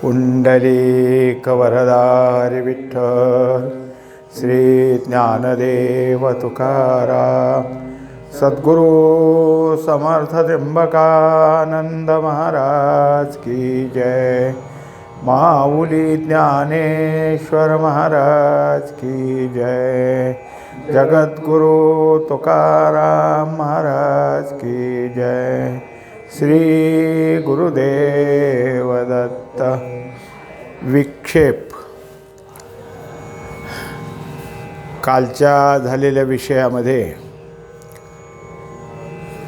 पुंडलीकवरदारि विठ्ठल श्री ज्ञानदेव तुकाराम सद्गुरु समर्थ त्र्यंबकानंद महाराज की जय। माऊली ज्ञानेश्वर महाराज की जय। जगद्गुरु तुकाराम महाराज की जय। श्री गुरुदेव दत्त। विक्षेप कालच्या झालेल्या विषयामध्ये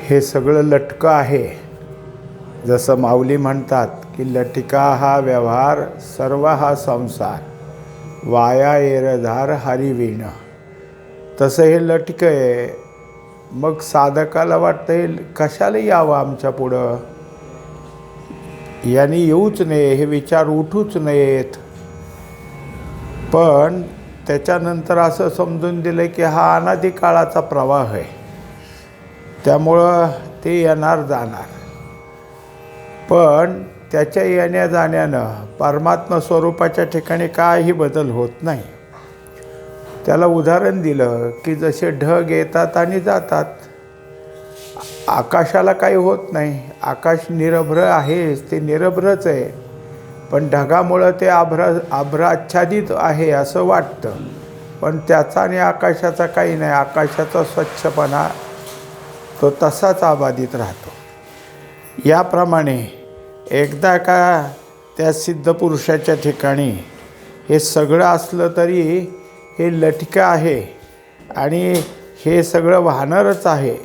हे सगळं लटकं आहे। जसं माऊली म्हणतात की लटिका हा व्यवहार सर्व हा संसार वाया एरधार हरिवीण। तसं हे लटकं आहे। मग साधकाला वाटतं कशाला यावं आमच्या पुढं, यांनी येऊच नये, हे विचार उठूच नयेत। पण त्याच्यानंतर असं समजून दिलं की हा अनादी काळाचा प्रवाह आहे, त्यामुळं ते येणार जाणार। पण त्याच्या येण्या जाण्यानं परमात्मा स्वरूपाच्या ठिकाणी काहीही बदल होत नाही। त्याला उदाहरण दिलं की जसे ढग येतात आणि जातात, आकाशाला काही होत नाही। आकाश निरभ्र आहेच, ते निरभ्रच आहे, पण ढगामुळं ते आभ्राच्छादित आहे असं वाटतं, पण त्याचा आणि आकाशाचा काही नाही। आकाशाचा स्वच्छपणा तो तसाच आबादित राहतो। याप्रमाणे एकदा का त्या सिद्धपुरुषाच्या ठिकाणी हे सगळं असलं तरी हे लटकं आहे आणि हे सगळं वाहणारच आहे,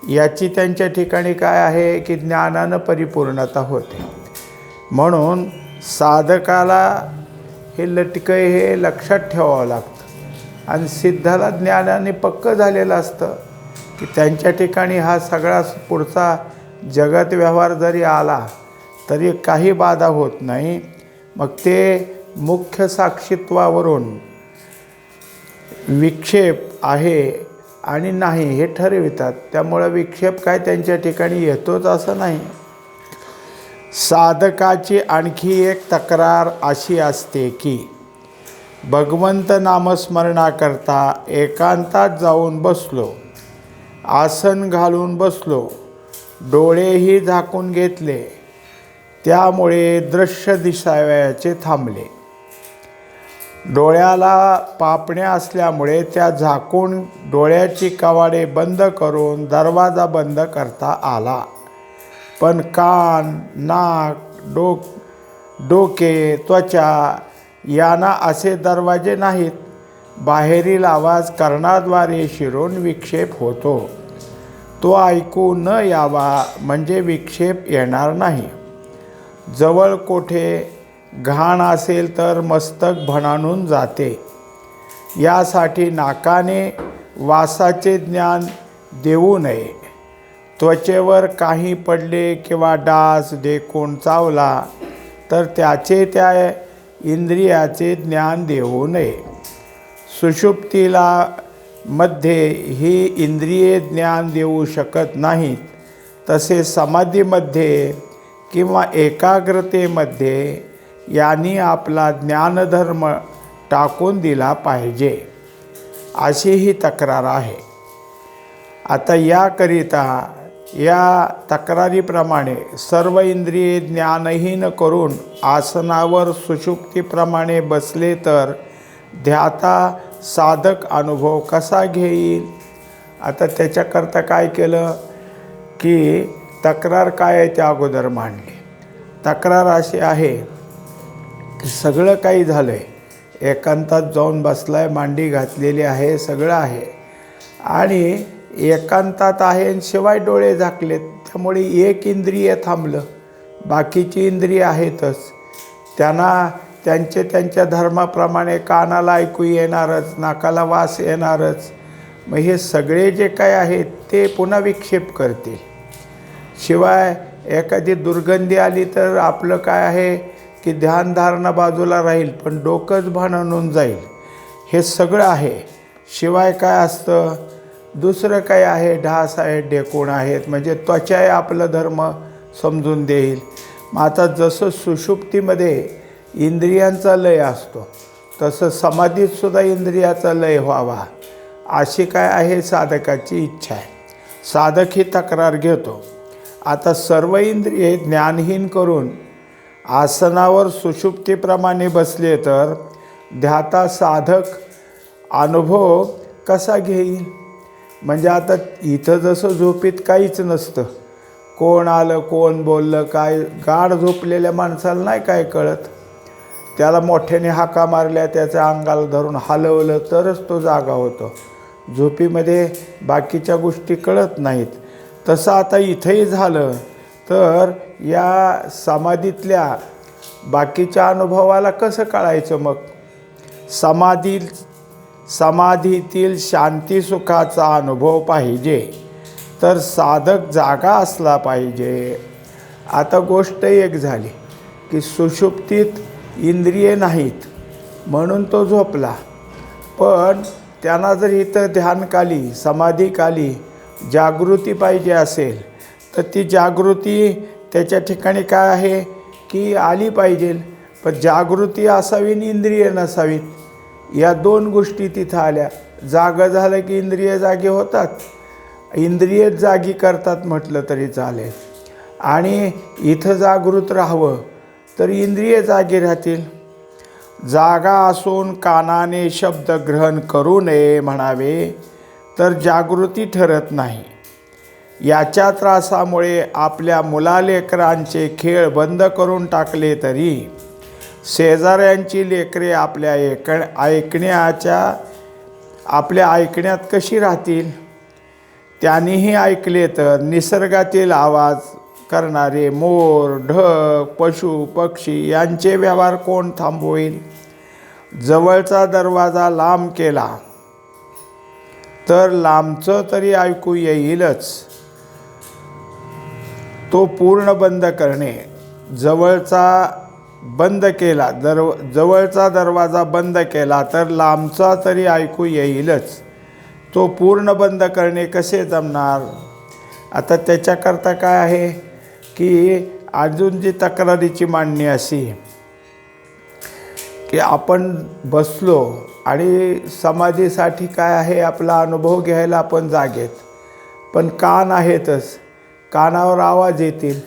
याची त्यांच्या ठिकाणी काय आहे की ज्ञानानं परिपूर्णता होते। म्हणून साधकाला हे लटकं हे लक्षात ठेवावं लागतं। आणि सिद्धाला ज्ञानाने पक्कं झालेलं असतं की त्यांच्या ठिकाणी हा सगळा पुढचा जगत व्यवहार जरी आला तरी काही बाधा होत नाही। मग ते मुख्य साक्षीत्वावरून विक्षेप आहे आणि नाही हे ठरवितात। त्यामुळं विक्षेप काय त्यांच्या ठिकाणी येतोच असं नाही। साधकाची आणखी एक तक्रार अशी असते की भगवंत नामस्मरणाकरता एकांतात जाऊन बसलो, आसन घालून बसलो, डोळेही झाकून घेतले, त्यामुळे दृश्य दिसावयाचे थांबले। डोळ्याला पापण्या असल्यामुळे त्या झाकून डोळ्याची कवाडे बंद करून दरवाजा बंद करता आला, पण कान, नाक, डोके, त्वचा यांना असे दरवाजे नाहीत। बाहेरील आवाज कर्णाद्वारे शिरून विक्षेप होतो, तो ऐकू न यावा म्हणजे विक्षेप येणार नाही। जवळ कोठे घाण असेल तर मस्तक भणाणून जाते, यासाठी नाकाने वासाचे ज्ञान देऊ नये। त्वचेवर काही पडले किंवा डास ढेकूण चावला तर त्याचे त्या इंद्रियाचे ज्ञान देऊ नये। सुषुप्तीला मध्ये ही इंद्रिये ज्ञान देऊ शकत नाहीत, तसे समाधीमध्ये किंवा एकाग्रतेमध्ये यांनी आपला ज्ञानधर्म टाकून दिला पाहिजे, अशी ही तक्रार आहे। आता याकरिता या तक्रारीप्रमाणे सर्व इंद्रिये ज्ञानहीन करून आसनावर सुषुप्तीप्रमाणे बसले तर ध्याता साधक अनुभव कसा घेईल? आता त्याच्याकरता काय केलं की तक्रार काय आहे त्या अगोदर मांडली। तक्रार अशी आहे की सगळं काही झालं आहे, एकांतात जाऊन बसलाय, मांडी घातलेली आहे, सगळं आहे आणि एकांतात आहे आणि शिवाय डोळे झाकलेत, त्यामुळे एक इंद्रिय थांबलं, बाकीची इंद्रिय आहेतच। त्यांना त्यांच्या धर्माप्रमाणे कानाला ऐकू येणारच, नाकाला वास येणारच। मग हे सगळे जे काय आहेत ते पुन्हा विक्षेप करतील। शिवाय एखादी दुर्गंधी आली तर आपलं काय आहे की ध्यानधारणा बाजूला राहील, पण डोकंच भानावून जाईल। हे सगळं आहे। शिवाय काय असतं, दुसरं काय आहे, ढास आहेत, ढेकूण आहेत, म्हणजे त्वचा आपलं धर्म समजून देईल। मग आता जसं सुषुप्तीमध्ये इंद्रियांचा लय असतो, तसं समाधीतसुद्धा इंद्रियाचा लय व्हावा अशी काय आहे साधकाची इच्छा आहे. साधक ही तक्रार घेतो. आता सर्व इंद्रिये ज्ञानहीन करून आसनावर सुषुप्तीप्रमाणे बसले तर ध्याता साधक अनुभव कसा घेईल? म्हणजे आता इथं जसं झोपीत काहीच नसतं, कोण आलं कोण बोललं काय, गाढ झोपलेल्या माणसाला नाही काय कळत. त्याला मोठ्याने हाका मारल्या, त्याच्या अंगाला धरून हलवलं तरच तो जागा होतो. झोपीमध्ये बाकीच्या गोष्टी कळत नाहीत. तसं आता इथंही झालं तर या समाधीतल्या बाकीच्या अनुभवाला कसं कळायचं मग? समाधीतील शांतीसुखाचा अनुभव पाहिजे तर साधक जागा असला पाहिजे. आता गोष्ट एक झाली की सुषुप्तीत इंद्रिये नाहीत म्हणून तो झोपला, पण त्यांना जर इथं ध्यानकाली समाधीकाली जागृती पाहिजे असेल तर ती जागृती त्याच्या ठिकाणी काय आहे की आली पाहिजे. पण जागृती असावी आणि इंद्रिय नसावीत, या दोन गोष्टी तिथं आल्या. जागं झालं की इंद्रिय जागे होतात, इंद्रिय जागी करतात म्हटलं तरी चालेल. आणि इथं जागृत राहावं तर इंद्रिय जागी राहतील. जागा असून कानाने शब्द ग्रहण करू नये म्हणावे तर जागृती ठरत नाही. याच्या त्रासामुळे आपल्या मुलालेकरांचे खेळ बंद करून टाकले तरी शेजाऱ्यांची लेकरे आपल्या ऐकण्यात कशी राहतील? त्यांनीही ऐकले तर निसर्गातील आवाज करणारे मोर, ढग, पशु पक्षी यांचे व्यवहार कोण थांबवेल? जवळचा दरवाजा लांब केला तर लांबचं तरी ऐकू येईलच. तो पूर्ण बंद करणे. जवळचा दरवाजा बंद केला तर लांबचा तरी ऐकू येईलच. तो पूर्ण बंद करणे कसे जमणार? आता त्याच्याकरता काय आहे की अजून जी तक्रारीची मांडणी अशी की आपण बसलो आणि समाधीसाठी काय आहे आपला अनुभव घ्यायला आपण जागेत, पण कान आहेतच, कानावर आवाज येतील.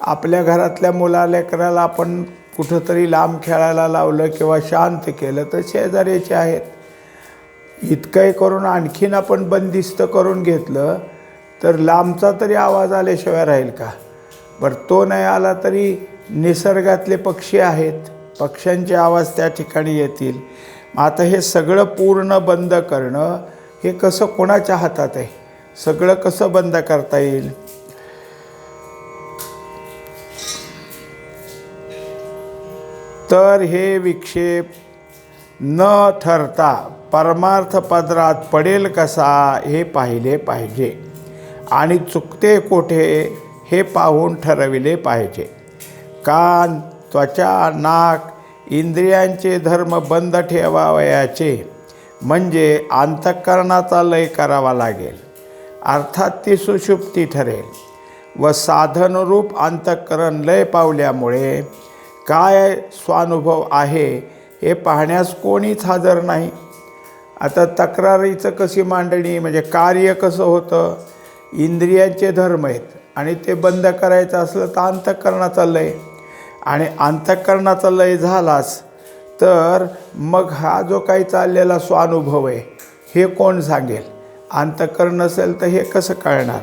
आपल्या घरातल्या मुलालेकराला आपण कुठंतरी लांब खेळायला लावलं किंवा शांत केलं तर शेजाऱ्याचे आहेत. इतकंही करून आणखीन आपण बंदिस्त करून घेतलं तर लांबचा तरी आवाज आल्याशिवाय राहील का? बरं, तो नाही आला तरी निसर्गातले पक्षी आहेत, पक्ष्यांचे आवाज त्या ठिकाणी येतील. आता हे सगळं पूर्ण बंद करणं हे कसं, कोणाच्या हातात आहे? सगळं कसं बंद करता येईल? तर हे विक्षेप न ठरता परमार्थ पदरात पडेल कसा हे पाहिले पाहिजे आणि चुकते कोठे हे पाहून ठरविले पाहिजे. कान, त्वचा, नाक इंद्रियांचे धर्म बंद ठेवावयाचे म्हणजे अंतःकरणाचा लय करावा लागेल. अर्थात ती सुषुप्ती ठरेल व साधनरूप अंतःकरण लय पावल्यामुळे काय स्वानुभव आहे हे पाहण्यास कोणीच हजर नाही. आता तक्रारीचं कशी मांडणी, म्हणजे कार्य कसं होतं? इंद्रियांचे धर्म आहेत आणि ते बंद करायचं असलं तर अंतःकरणाचा लय, आणि अंतःकरणाचा लय झालाच तर मग हा जो काही चाललेला स्वानुभव आहे हे कोण सांगेल? अंतःकरण नसेल तर हे कसं कळणार?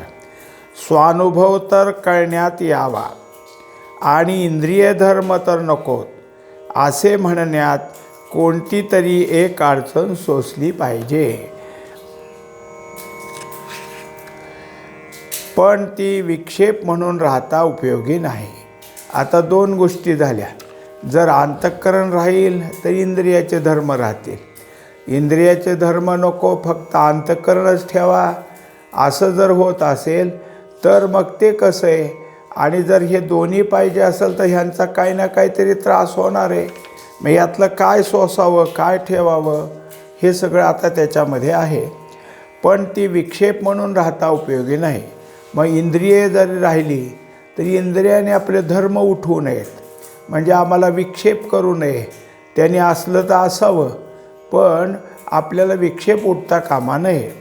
स्वानुभव तर कळण्यात यावा आणि इंद्रिय धर्म तर नकोत असे म्हणण्यात कोणती तरी एक अडचण सोसली पाहिजे. पण ती विक्षेप म्हणून राहता उपयोगी नाही. आता दोन गोष्टी झाल्या. जर अंतःकरण राहील तर इंद्रियाचे धर्म राहतील. इंद्रियाचे धर्म नको, फक्त अंतःकरणच ठेवा असं जर होत असेल तर मग ते कसं आहे? आणि जर हे दोन्ही पाहिजे असेल तर ह्यांचा काही ना काहीतरी त्रास होणार आहे. मग यातलं काय सोसावं, काय ठेवावं हे सगळं आता त्याच्यामध्ये आहे. पण ती विक्षेप म्हणून राहता उपयोगी नाही. मग इंद्रिये जरी राहिली तरी इंद्रियाने आपले धर्म उठवू नयेत. म्हणजे आम्हाला विक्षेप करू नये. त्याने असलं तर असावं, पण आपल्याला विक्षेप उठता कामा नये.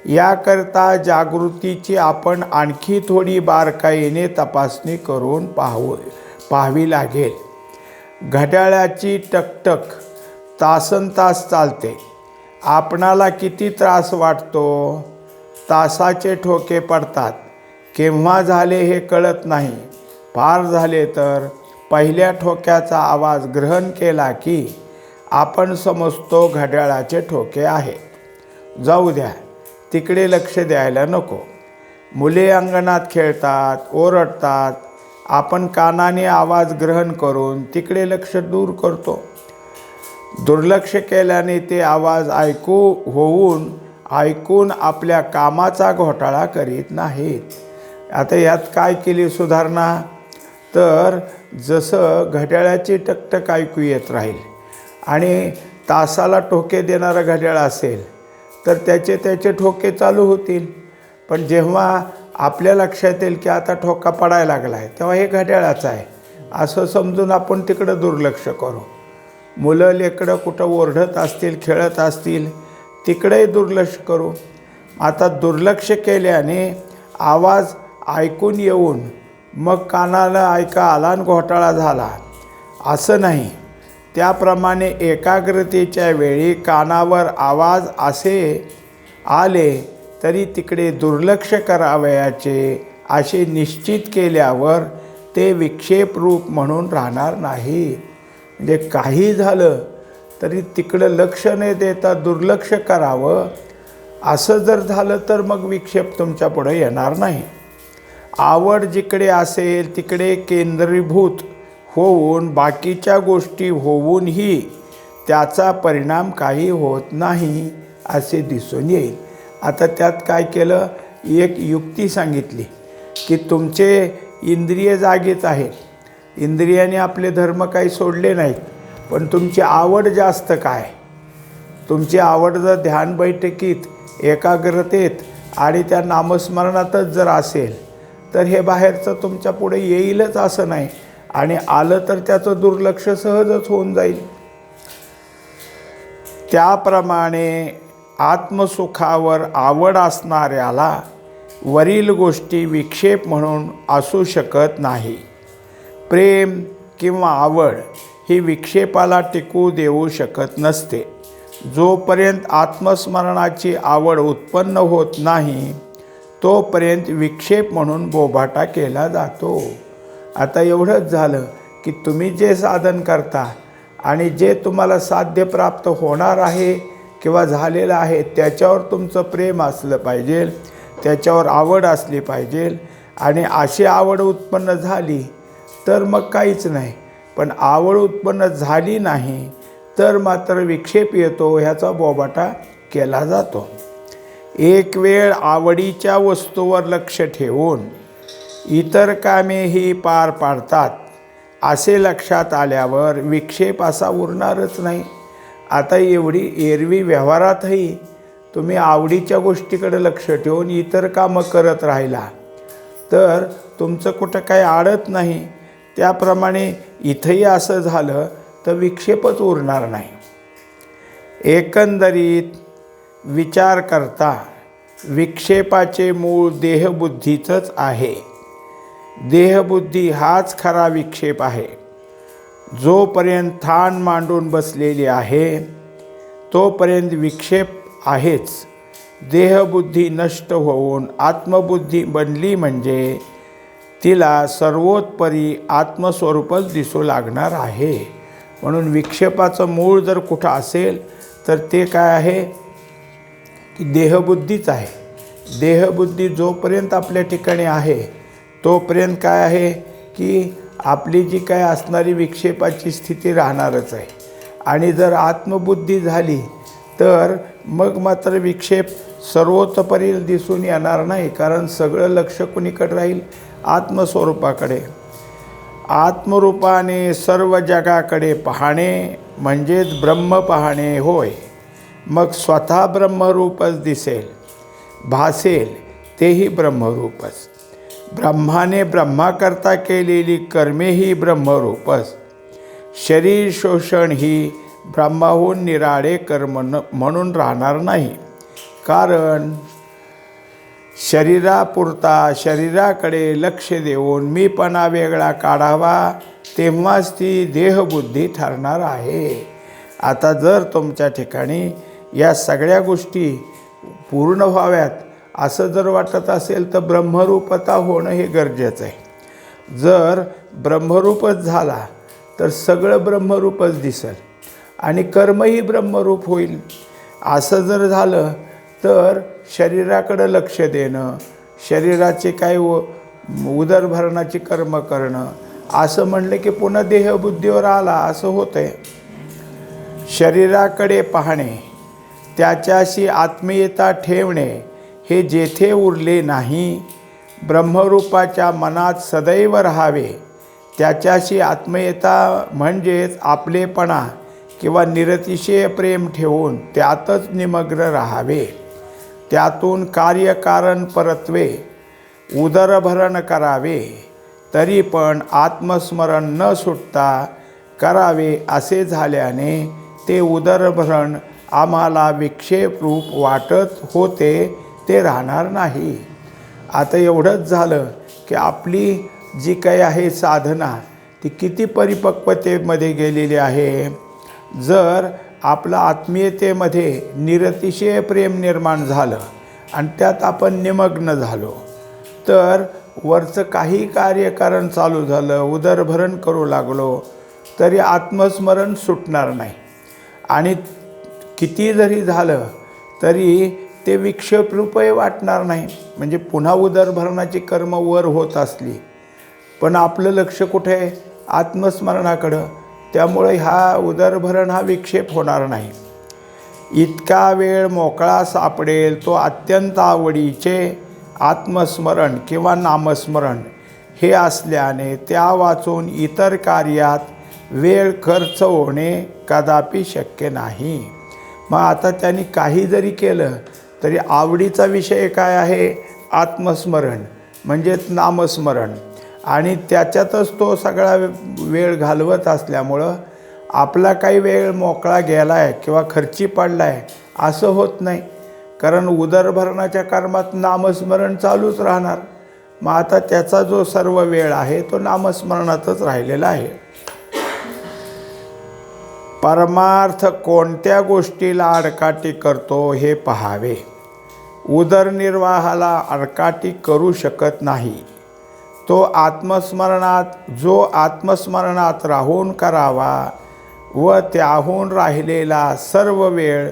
याकरता जागृतीची आपण आणखी थोडी बारकाईने तपासणी करून पाहावी लागेल. घड्याळाची टकटक तासनतास चालते. आपणाला किती त्रास वाटतो? तासाचे ठोके पडतात. केव्हा झाले हे कळत नाही. फार झाले तर पहिल्या ठोक्याचा आवाज ग्रहण केला की आपण समजतो घड्याळाचे ठोके आहे. जाऊ द्या, तिकडे लक्ष द्यायला नको. मुले अंगणात खेळतात, ओरडतात. आपण कानाने आवाज ग्रहण करून तिकडे लक्ष दूर करतो. दुर्लक्ष केल्याने ते आवाज ऐकून आपल्या कामाचा घोटाळा करीत नाहीत. आता यात काय केली सुधारणा? तर जसं घड्याळाची टकटक ऐकू येत राहील आणि तासाला ठोके देणारा घड्याळ असेल तर त्याचे ठोके चालू होतील. पण जेव्हा आपल्या लक्षात येईल की आता ठोका पडायला लागला आहे, तेव्हा हे घड्याळाचं आहे असं समजून आपण तिकडं दुर्लक्ष करू. मुलं लेकडं कुठं ओरडत असतील, खेळत असतील, तिकडेही दुर्लक्ष करू. आता दुर्लक्ष केल्याने आवाज ऐकून येऊन मग कानाला ऐका आला आणि घोटाळा झाला असं नाही. त्याप्रमाणे एकाग्रतेच्या वेळी कानावर आवाज असे आले तरी तिकडे दुर्लक्ष करावयाचे असे निश्चित केल्यावर ते विक्षेपरूप म्हणून राहणार नाही. म्हणजे काही झालं तरी तिकडं लक्ष न देता दुर्लक्ष करावं. असं जर झालं तर मग विक्षेप तुमच्या पुढे येणार नाही. आवड जिकडे असेल तिकडे केंद्रीभूत होऊन बाकीच्या गोष्टी होऊनही त्याचा परिणाम काही होत नाही असे दिसून येईल. आता त्यात काय केलं, एक युक्ती सांगितली की तुमचे इंद्रिय जागेच आहेत. इंद्रियाने आपले धर्म काही सोडले नाहीत, पण तुमची आवड जास्त काय? तुमची आवड जर ध्यान बैठकीत, एकाग्रतेत आणि त्या नामस्मरणातच जर असेल तर हे बाहेरचं तुमच्या पुढे येईलच असं नाही. आणि आलं तर त्याचं दुर्लक्ष सहजच होऊन जाईल. त्याप्रमाणे आत्मसुखावर आवड असणाऱ्याला वरील गोष्टी विक्षेप म्हणून असू शकत नाही. प्रेम किंवा आवड ही विक्षेपाला टिकू देऊ शकत नसते. जोपर्यंत आत्मस्मरणाची आवड उत्पन्न होत नाही तोपर्यंत विक्षेप म्हणून बोभाटा केला जातो. आता एवढंच झालं की तुम्ही जे साधन करता आणि जे तुम्हाला साध्य प्राप्त होणार आहे किंवा झालेलं आहे त्याच्यावर तुमचं प्रेम असलं पाहिजे, त्याच्यावर आवड असली पाहिजे. आणि अशी आवड उत्पन्न झाली तर मग काहीच नाही. पण आवड उत्पन्न झाली नाही तर मात्र विक्षेप येतो, ह्याचा बोबाटा केला जातो. एक वेळ आवडीच्या वस्तूवर लक्ष ठेवून इतर कामेही पार पाडतात असे लक्षात आल्यावर विक्षेप असा उरणारच नाही. आता एवढी एरवी व्यवहारातही तुम्ही आवडीच्या गोष्टीकडे लक्ष ठेवून इतर कामं करत राहिला तर तुमचं कुठं काही अडत नाही. त्याप्रमाणे इथंही असं झालं तर विक्षेपच उरणार नाही. एकंदरीत विचार करता विक्षेपाचे मूळ देहबुद्धीचंच आहे. देहबुद्धी हाच खरा विक्षेप आहे. जोपर्यंत थान मांडून बसलेली आहे तोपर्यंत विक्षेप आहेच. देहबुद्धी नष्ट होऊन आत्मबुद्धी बनली म्हणजे तिला सर्वोत्परी आत्मस्वरूपच दिसू लागणार आहे. म्हणून विक्षेपाचं मूळ जर कुठं असेल तर ते काय आहे की देहबुद्धीच आहे. देहबुद्धी जोपर्यंत आपल्या ठिकाणी आहे तोपर्यंत काय आहे की आपली जी काय असणारी विक्षेपाची स्थिती राहणारच आहे. आणि जर आत्मबुद्धी झाली तर मग मात्र विक्षेप सर्वोत्परी दिसून येणार नाही. कारण सगळं लक्ष कुणीकडे राहील? आत्मस्वरूपाकडे. आत्मरूपाने सर्व जगाकडे पाहणे म्हणजेच ब्रह्म पाहणे होय. मग स्वतः ब्रह्मरूपच दिसेल, भासेल, तेही ब्रह्मरूपच. ब्रह्माने ब्रह्माकरता केलेली कर्मेही ब्रह्मरूपच. शरीर शोषण ही ब्रह्माहून निराळे कर्म म्हणून राहणार नाही. कारण शरीरापुरता शरीराकडे लक्ष देऊन मीपणा वेगळा काढावा, तेव्हाच ती देहबुद्धी ठरणार आहे. आता जर तुमच्या ठिकाणी या सगळ्या गोष्टी पूर्ण व्हाव्यात असं जर वाटत असेल तर ब्रह्मरूपता होणं हे गरजेचं आहे. जर ब्रह्मरूपच झाला तर सगळं ब्रह्मरूपच दिसेल आणि कर्मही ब्रह्मरूप होईल. असं जर झालं तर शरीराकडं लक्ष देणं, शरीराचे काय उदरभरणाची कर्म करणं असं म्हणलं की पुन्हा देहबुद्धीवर आला असं होतं आहे. शरीराकडे पाहणे, त्याच्याशी आत्मीयता ठेवणे हे जेथे उरले नाही, ब्रह्मरूपाच्या मनात सदैव राहावे. त्याच्याशी आत्मीयता म्हणजेच आपलेपणा किंवा निरतिशय प्रेम ठेवून त्यातच निमग्न राहावे. त्यातून कार्यकारण परत्वे उदरभरण करावे, तरी पण आत्मस्मरण न सुटता करावे. असे झाल्याने ते उदरभरण आम्हाला विक्षेपरूप वाटत होते ते राहणार नाही. आता एवढंच झालं की आपली जी काही आहे साधना ती किती परिपक्वतेमध्ये गेलेली आहे. जर आपलं आत्मीयतेमध्ये निरतिशय प्रेम निर्माण झालं आणि त्यात आपण निमग्न झालो तर वरचं काही कार्यकारण चालू झालं, उदरभरण करू लागलो तरी आत्मस्मरण सुटणार नाही. आणि किती जरी झालं तरी ते विक्षेपरूपही वाटणार नाही. म्हणजे पुन्हा उदरभरणाची कर्म वर होत असली पण आपलं लक्ष कुठे आहे? आत्मस्मरणाकडं. त्यामुळे हा उदरभरण हा विक्षेप होणार नाही. इतका वेळ मोकळा सापडेल तो अत्यंत आवडीचे आत्मस्मरण किंवा नामस्मरण हे असल्याने त्या वाचून इतर कार्यात वेळ खर्च होणे कदापि शक्य नाही. मग आता त्यांनी काही जरी केलं तरी आवडीचा विषय काय आहे? आत्मस्मरण म्हणजेच नामस्मरण. आणि त्याच्यातच तो सगळा वेळ घालवत असल्यामुळं आपला काही वेळ मोकळा गेला आहे किंवा खर्ची पडला आहे असं होत नाही. कारण उदरभरणाच्या कर्मात नामस्मरण चालूच राहणार. मग आता त्याचा जो सर्व वेळ आहे तो नामस्मरणातच राहिलेला आहे. परमार्थ कोणत्या गोष्टीला आडकाठी करतो हे पहावे. उदरनिर्वाहाला आडकाठी करू शकत नाही तो जो आत्मस्मरणात राहून करावा व त्याहून राहिलेला सर्व वेळ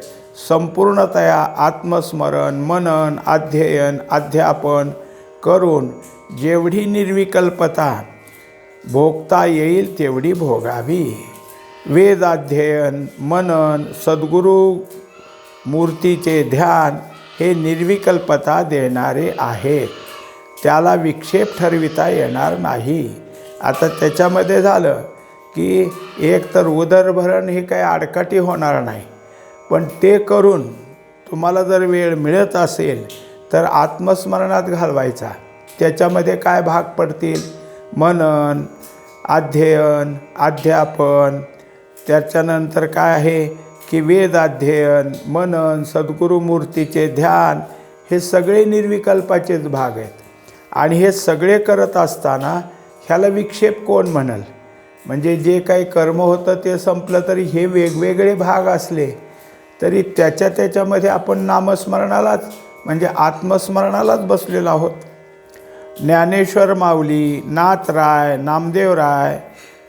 संपूर्णतया आत्मस्मरण, मनन, अध्ययन, अध्यापन करून जेवढी निर्विकल्पता भोगता येईल तेवढी भोगावी. वेदाध्ययन, मनन, सद्गुरू मूर्तीचे ध्यान हे निर्विकल्पता देणारे आहेत. त्याला विक्षेप ठरविता येणार नाही. आता त्याच्यामध्ये झालं की एक तर उदरभरण हे काही आडकाठी होणार नाही, पण ते करून तुम्हाला जर वेळ मिळत असेल तर आत्मस्मरणात घालवायचा. त्याच्यामध्ये काय भाग पडतील? मनन, अध्ययन, अध्यापन. त्याच्यानंतर काय आहे की वेदाध्ययन, मनन, सद्गुरू मूर्तीचे ध्यान हे सगळे निर्विकल्पाचेच भाग आहेत. आणि हे सगळे करत असताना ह्याला विक्षेप कोण म्हणाल? म्हणजे जे काही कर्म होतं ते संपलं तरी हे वेगवेगळे भाग असले तरी त्याच्यामध्ये आपण नामस्मरणालाच म्हणजे आत्मस्मरणालाच बसलेलो आहोत. ज्ञानेश्वर माऊली, नाथराय, नामदेवराय,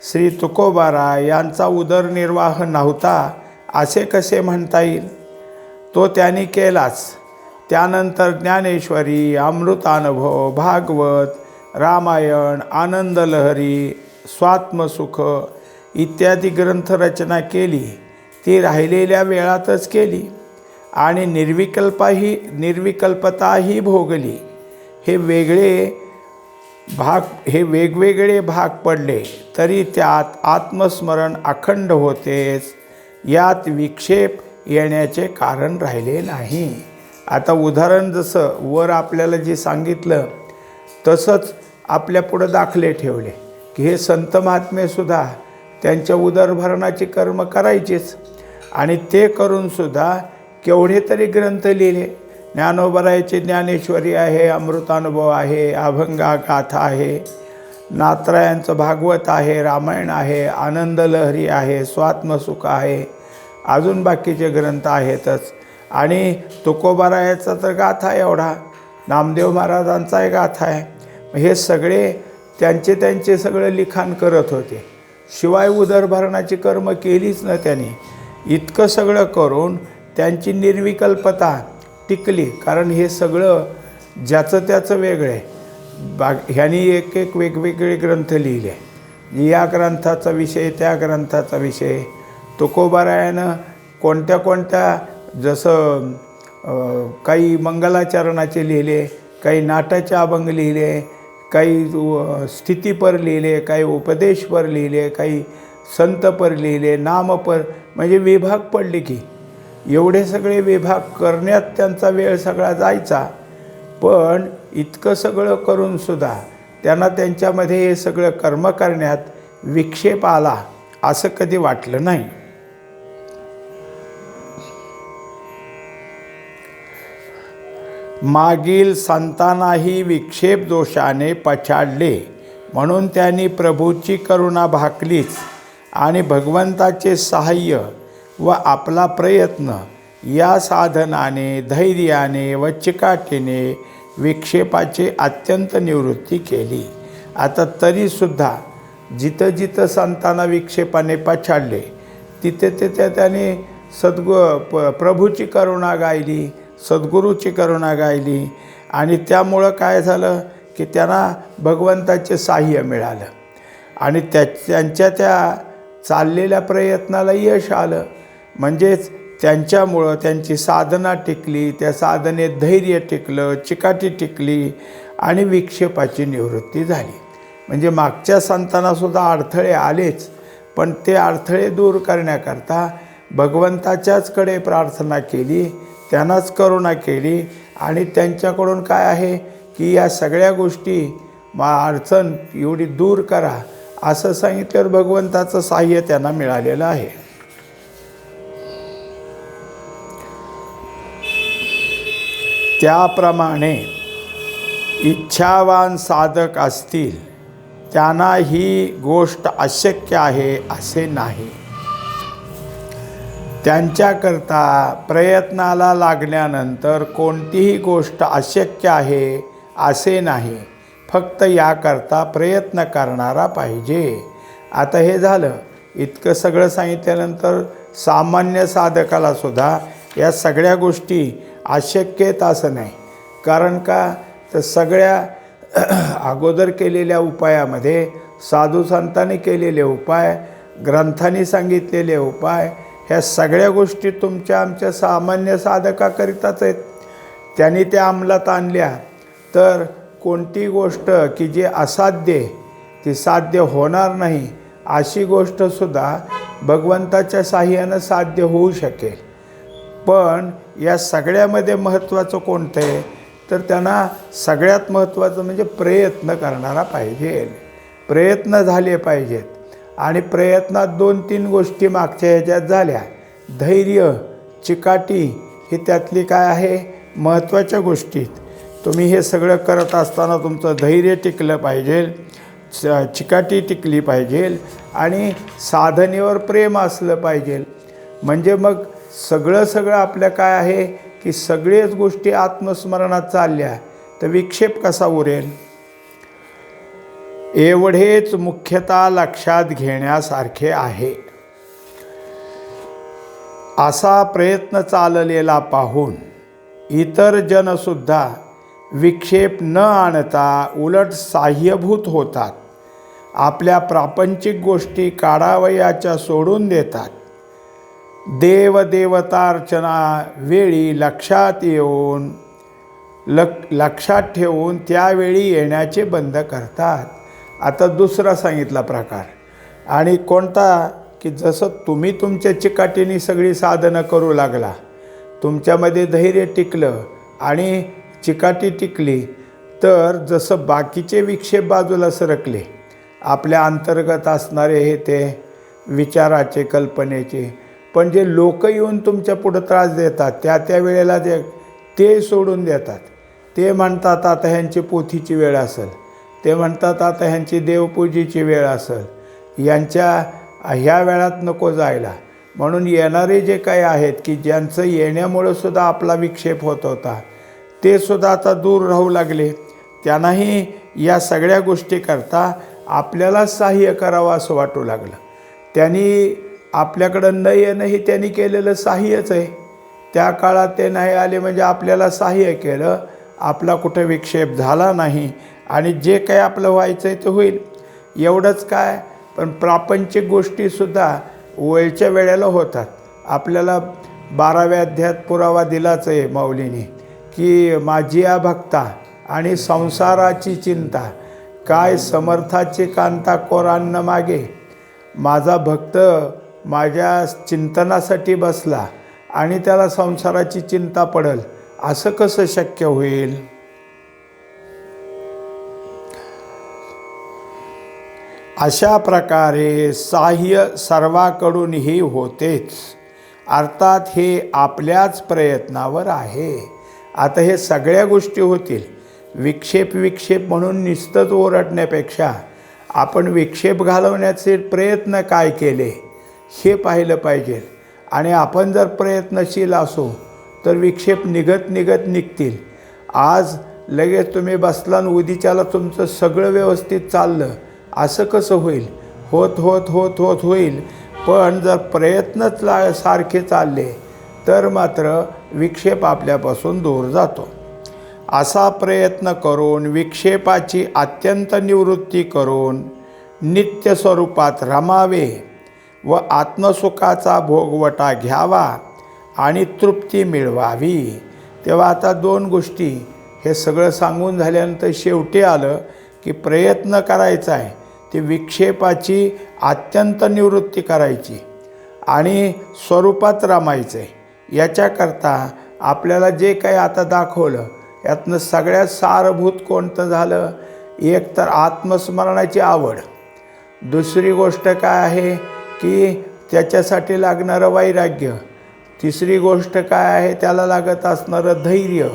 श्री तुकोबाराय यांचा उदरनिर्वाह नव्हता असे कसे म्हणता येईल? तो त्यांनी केलाच. त्यानंतर ज्ञानेश्वरी, अमृतानुभव, भागवत, रामायण, आनंदलहरी, स्वात्मसुख इत्यादी ग्रंथरचना केली. ती राहिलेल्या वेळातच केली आणि निर्विकल्पताही भोगली. हे वेगवेगळे भाग पडले तरी त्यात आत्मस्मरण अखंड होतेच. यात विक्षेप येण्याचे कारण राहिले नाही. आता उदाहरण जसं वर आपल्याला जे सांगितलं तसंच आपल्या पुढं दाखले ठेवले की हे संत महात्मेसुद्धा त्यांच्या उदरभरणाची कर्म करायचीच. आणि ते करूनसुद्धा केवढे तरी ग्रंथ लिहिले. ज्ञानोबरायाची ज्ञानेश्वरी आहे, अमृतानुभव आहे, अभंगा गाथा आहे, नाथरायांचं भागवत आहे, रामायण आहे, आनंदलहरी आहे, स्वात्मसुख आहे, अजून बाकीचे ग्रंथ आहेतच. आणि तुकोबारायाचा तर गाथा एवढा, नामदेव महाराजांचा एक गाथा आहे. हे सगळे त्यांचे सगळं लिखाण करत होते. शिवाय उदरभरणाची कर्म केलीच ना त्यांनी. इतकं सगळं करून त्यांची निर्विकल्पता टिकली. कारण हे सगळं ज्याचं त्याचं वेगळं आहे. ह्यांनी एक वेगवेगळे ग्रंथ लिहिले. या ग्रंथाचा विषय, त्या ग्रंथाचा विषय. तुकोबारायानं कोणत्या जसं काही मंगलाचरणाचे लिहिले, काही नाटाचे अभंग लिहिले, काही स्थितीपर लिहिले, काही उपदेशपर लिहिले, काही संतपर लिहिले, नामपर. म्हणजे विभाग पडले की एवढे सगळे विभाग करण्यात त्यांचा वेळ सगळा जायचा. पण इतकं सगळं करूनसुद्धा त्यांना त्यांच्यामध्ये हे सगळं कर्म करण्यात विक्षेप आला असं कधी वाटलं नाही. मागील संतांनाही विक्षेप दोषाने पछाडले, म्हणून त्यांनी प्रभूची करुणा भाकलीच आणि भगवंताचे सहाय्य व आपला प्रयत्न या साधनाने, धैर्याने व चिकाटीने विक्षेपाची अत्यंत निवृत्ती केली. आता तरीसुद्धा जिथं जिथं संतांना विक्षेपाने पछाडले तिथे तिथे त्याने प्रभूची करुणा गायली, सद्गुरूची करुणा गायली. आणि त्यामुळं काय झालं की त्यांना भगवंताचे साह्य मिळालं आणि त्यांच्या त्या चाललेल्या प्रयत्नाला यश आलं. म्हणजेच त्यांच्यामुळं त्यांची साधना टिकली, त्या साधनेत धैर्य टिकलं, चिकाटी टिकली आणि विक्षेपाची निवृत्ती झाली. म्हणजे मागच्या संतांनासुद्धा अडथळे आलेच, पण ते अडथळे दूर करण्याकरता भगवंताच्याचकडे प्रार्थना केली, त्यांनाच करुणा केली. आणि त्यांच्याकडून काय आहे की या सगळ्या गोष्टी अडचण एवढी दूर करा असं सांगितल्यावर भगवंताचं साह्य त्यांना मिळालेलं आहे. त्याप्रमाणे इच्छावान साधक असतील त्यांना ही गोष्ट अशक्य आहे असे नाही. त्यांच्याकरता प्रयत्नाला लागल्यानंतर कोणतीही गोष्ट अशक्य आहे असे नाही. फक्त याकरता प्रयत्न करणारा पाहिजे. आता हे झालं. इतकं सगळं सांगितल्यानंतर सामान्य साधकाला सुद्धा या सगळ्या गोष्टी अशक्य आहेत असं नाही. कारण का तर सगळ्या अगोदर केलेल्या उपायामध्ये, साधू संतांनी केलेले उपाय, ग्रंथांनी सांगितलेले उपाय, ह्या सगळ्या गोष्टी तुमच्या आमच्या सामान्य साधकाकरिताच आहेत. त्यांनी त्या अंमलात आणल्या तर कोणती गोष्ट की जे असाध्य ती साध्य होणार नाही अशी गोष्टसुद्धा भगवंताच्या साह्यानं साध्य होऊ शकेल. पण या सगळ्यामध्ये महत्त्वाचं कोणतं आहे तर त्यांना सगळ्यात महत्त्वाचं म्हणजे प्रयत्न करणारा पाहिजे. प्रयत्न झाले पाहिजेत. आणि प्रयत्नात 2-3 गोष्टी मागच्या ह्याच्यात झाल्या. धैर्य, चिकाटी ही त्यातली काय आहे महत्त्वाच्या गोष्टीत. तुम्ही हे सगळं करत असताना तुमचं धैर्य टिकलं पाहिजे, चिकाटी टिकली पाहिजे आणि साधनेवर प्रेम असलं पाहिजे. म्हणजे मग सगळं आपल्या काय आहे की सगळेच गोष्टी आत्मस्मरणात चालल्या तर विक्षेप कसा उरेल. एवढेच मुख्यतः लक्षात घेण्यासारखे आहे. असा प्रयत्न चाललेला पाहून इतर जनसुद्धा विक्षेप न आणता उलट साह्यभूत होतात. आपल्या प्रापंचिक गोष्टी काढावयाच्या सोडून देतात. देवदेवतार्चना वेळी लक्षात ठेवून त्यावेळी येण्याचे बंद करतात. आता दुसरा सांगितला प्रकार. आणि कोणता की जसं तुम्ही तुमच्या चिकाटीने सगळी साधनं करू लागला, तुमच्यामध्ये धैर्य टिकलं आणि चिकाटी टिकली तर जसं बाकीचे विक्षेप बाजूला सरकले, आपल्या अंतर्गत असणारे हे ते विचाराचे, कल्पनेचे. पण जे लोक येऊन तुमच्या पुढं त्रास देतात त्या वेळेला ते सोडून देतात. ते म्हणतात आता ह्यांची पोथीची वेळ असेल, ते म्हणतात आता ह्यांची देवपूजेची वेळ असेल, यांच्या ह्या वेळात नको जायला. म्हणून येणारे जे काही आहेत की ज्यांचं येण्यामुळं सुद्धा आपला विक्षेप होत होता, ते सुद्धा आता दूर राहू लागले. त्यांनाही या सगळ्या गोष्टी करता आपल्याला सहाय्य करावं असं वाटू लागलं. त्यांनी आपल्याकडं न येणं ही त्यांनी केलेलं सहाय्यच आहे. त्या काळात ते नाही आले म्हणजे आपल्याला सहाय्य केलं, आपला कुठं विक्षेप झाला नाही आणि जे काही आपलं व्हायचं आहे ते होईल. एवढंच काय, पण प्रापंचिक गोष्टीसुद्धा वेळच्या वेळेला होतात. आपल्याला 12व्या अध्यायात पुरावा दिलाच आहे माऊलीने की माझी या भक्ता आणि संसाराची चिंता, काय समर्थाची कांता कोरान्न मागे. माझा भक्त माझ्या चिंतनासाठी बसला आणि त्याला संसाराची चिंता पडेल, असं कसं शक्य होईल. अशा प्रकारे सहाय्य सर्वाकडूनही होतेच, अर्थात हे आपल्याच प्रयत्नावर आहे. आता हे सगळ्या गोष्टी होतील. विक्षेप म्हणून नुसतंच ओरडण्यापेक्षा आपण विक्षेप घालवण्याचे प्रयत्न काय केले हे पाहिलं पाहिजे. आणि आपण जर प्रयत्नशील असू तर विक्षेप निघतील. आज लगेच तुम्ही बसला आणि उद्याच्याला तुमचं सगळं व्यवस्थित चाललं, असं कसं होईल. होत होईल. पण जर प्रयत्नच सारखे चालले तर मात्र विक्षेप आपल्यापासून दूर जातो. असा प्रयत्न करून विक्षेपाची अत्यंत निवृत्ती करून नित्य स्वरूपात रमावे व आत्मसुखाचा भोगवटा घ्यावा आणि तृप्ती मिळवावी. तेव्हा आता 2 गोष्टी हे सगळं सांगून झाल्यानंतर शेवटी आलं की प्रयत्न करायचा आहे, ती विक्षेपाची अत्यंत निवृत्ती करायची आणि स्वरूपात रमायचं आहे. याच्याकरता आपल्याला जे काही आता दाखवलं यातनं सगळ्यात सारभूत कोणतं झालं. एक तर आत्मस्मरणाची आवड, दुसरी गोष्ट काय आहे की त्याच्यासाठी लागणारं वैराग्य, तिसरी गोष्ट काय आहे त्याला लागत असणारं धैर्य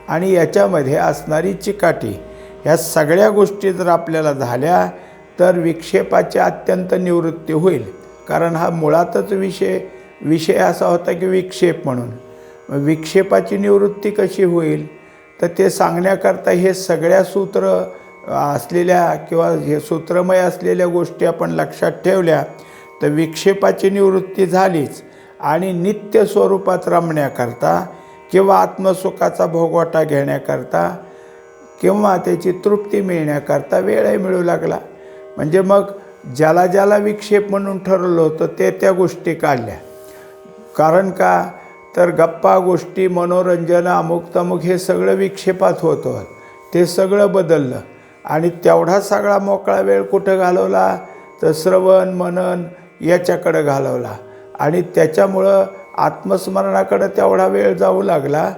आणि याच्यामध्ये असणारी चिकाटी. ह्या सगळ्या गोष्टी जर आपल्याला झाल्या तर विक्षेपाची अत्यंत निवृत्ती होईल. कारण हा मुळातच विषय असा होता की विक्षेप म्हणून. विक्षेपाची निवृत्ती कशी होईल तर ते सांगण्याकरता हे सगळ्या सूत्र असलेल्या किंवा हे सूत्रमय असलेल्या गोष्टी आपण लक्षात ठेवल्या तर विक्षेपाची निवृत्ती झालीच. आणि नित्य स्वरूपात रमण्याकरता किंवा आत्मसुखाचा भोगवटा घेण्याकरता किंवा त्याची तृप्ती मिळण्याकरता वेळही मिळू लागला. म्हणजे मग ज्याला विक्षेप म्हणून ठरवलं होतं त्या गोष्टी काढल्या. कारण का तर गप्पा गोष्टी मनोरंजन अमुक तमुक हे सगळं विक्षेपात होतं, ते सगळं बदललं. आणि तेवढा सगळा मोकळा वेळ कुठं घालवला तर श्रवण मनन याच्याकडं घालवला. आणि त्याच्यामुळं आत्मस्मरणाकडं तेवढा वेळ जाऊ लागला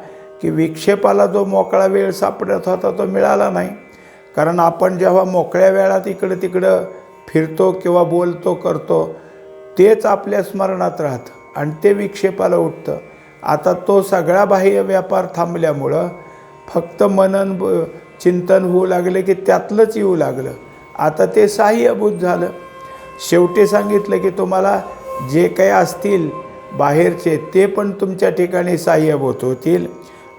की विक्षेपाला जो मोकळा वेळ सापडत होता तो मिळाला नाही. कारण आपण जेव्हा मोकळ्या वेळात इकडं तिकडं फिरतो किंवा बोलतो करतो तेच आपल्या स्मरणात राहतं आणि ते विक्षेपाला उठतं. आता तो सगळा बाह्य व्यापार थांबल्यामुळं फक्त मनन चिंतन होऊ लागले की त्यातलंच येऊ लागलं. आता ते सहाय्यभूत झालं. शेवटी सांगितलं की तुम्हाला जे काही असतील बाहेरचे ते पण तुमच्या ठिकाणी सहाय्यभूत होतील.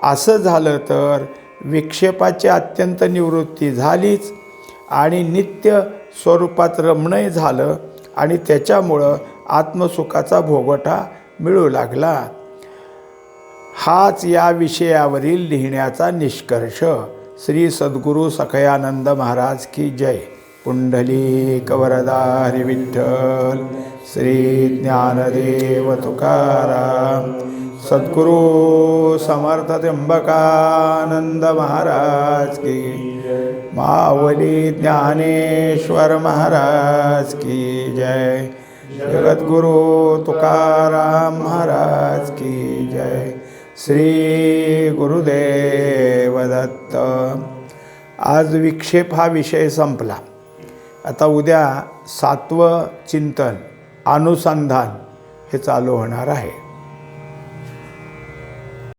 असं झालं तर विक्षेपाची अत्यंत निवृत्ती झालीच आणि नित्य स्वरूपात रमणं झालं आणि त्याच्यामुळं आत्मसुखाचा भोगवटा मिळू लागला. हाच या विषयावरील लिहिण्याचा निष्कर्ष. श्री सद्गुरू सखयानंद महाराज की जय. पुंडलिक वरदारी विठ्ठल. श्री ज्ञानदेव तुकाराम. सद्गुरू समर्थ त्र्यंबकानंद महाराज की. मावली ज्ञानेश्वर महाराज की जय. जगद्गुरु तुकाराम महाराज की जय. श्री गुरुदेव दत्त. आज विक्षेप हा विषय संपला. आता उद्या 7वं चिंतन अनुसंधान हे चालू होणार आहे.